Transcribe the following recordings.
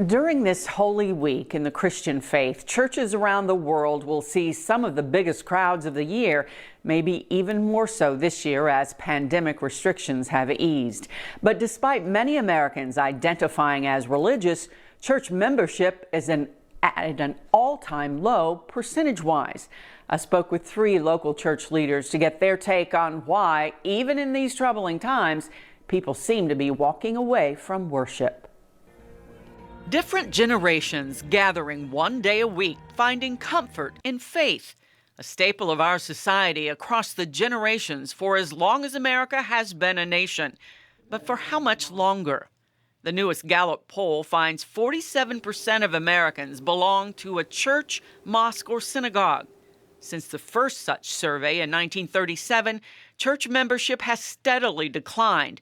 During this Holy Week in the Christian faith, churches around the world will see some of the biggest crowds of the year, maybe even more so this year as pandemic restrictions have eased. But despite many Americans identifying as religious, church membership is at an all-time low percentage-wise. I spoke with 3 local church leaders to get their take on why, even in these troubling times, people seem to be walking away from worship. Different generations gathering one day a week, finding comfort in faith, a staple of our society across the generations for as long as America has been a nation. But for how much longer? The newest Gallup poll finds 47% of Americans belong to a church, mosque, or synagogue. Since the first such survey in 1937, church membership has steadily declined,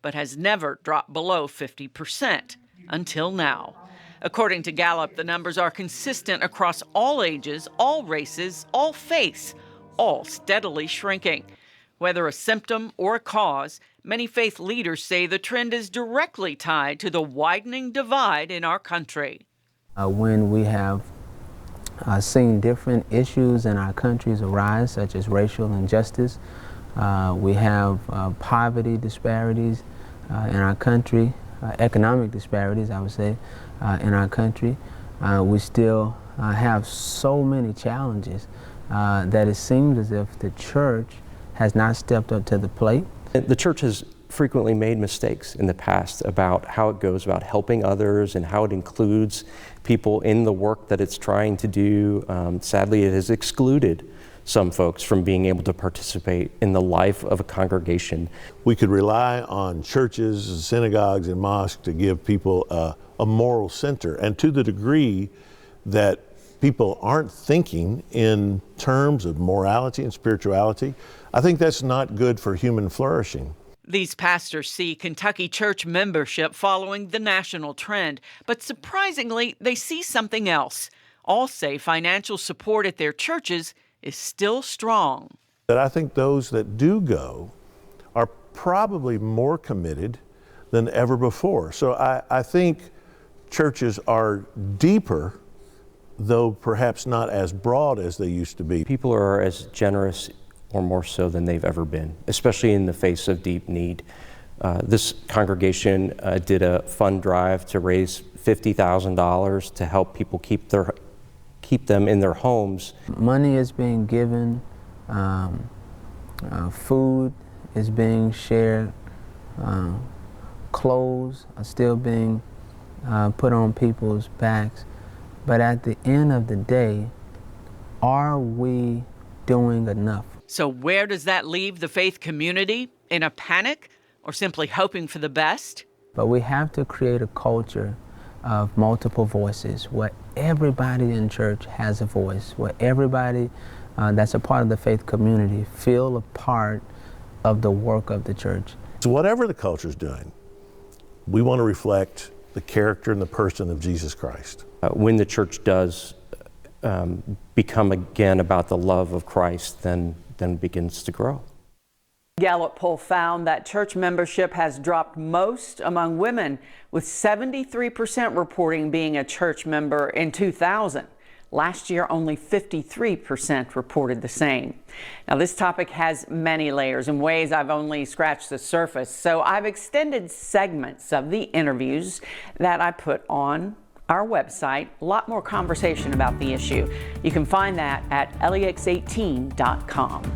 but has never dropped below 50%. Until now. According to Gallup, the numbers are consistent across all ages, all races, all faiths, all steadily shrinking. Whether a symptom or a cause, many faith leaders say the trend is directly tied to the widening divide in our country. When we have seen different issues in our countries arise, such as racial injustice, we have poverty disparities in our country, economic disparities, I would say, in our country. We still have so many challenges that it seems as if the church has not stepped up to the plate. The church has frequently made mistakes in the past about how it goes about helping others and how it includes people in the work that it's trying to do. Sadly, it has excluded some folks from being able to participate in the life of a congregation. We could rely on churches, and synagogues, and mosques to give people a moral center. And to the degree that people aren't thinking in terms of morality and spirituality, I think that's not good for human flourishing. These pastors see Kentucky church membership following the national trend, but surprisingly, they see something else. All say financial support at their churches is still strong. But I think those that do go are probably more committed than ever before. So I think churches are deeper, though perhaps not as broad as they used to be. People are as generous or more so than they've ever been, especially in the face of deep need. This congregation did a fund drive to raise $50,000 to help people keep them in their homes. Money is being given, food is being shared, clothes are still being put on people's backs. But at the end of the day, are we doing enough? So where does that leave the faith community? In a panic or simply hoping for the best? But we have to create a culture of multiple voices, where everybody in church has a voice, where everybody that's a part of the faith community feel a part of the work of the church. So whatever the culture's doing, we want to reflect the character and the person of Jesus Christ. When the church does become again about the love of Christ, then begins to grow. Gallup poll found that church membership has dropped most among women, with 73% reporting being a church member in 2000. Last year, only 53% reported the same. Now, this topic has many layers in ways I've only scratched the surface, so I've extended segments of the interviews that I put on our website. A lot more conversation about the issue. You can find that at lex18.com.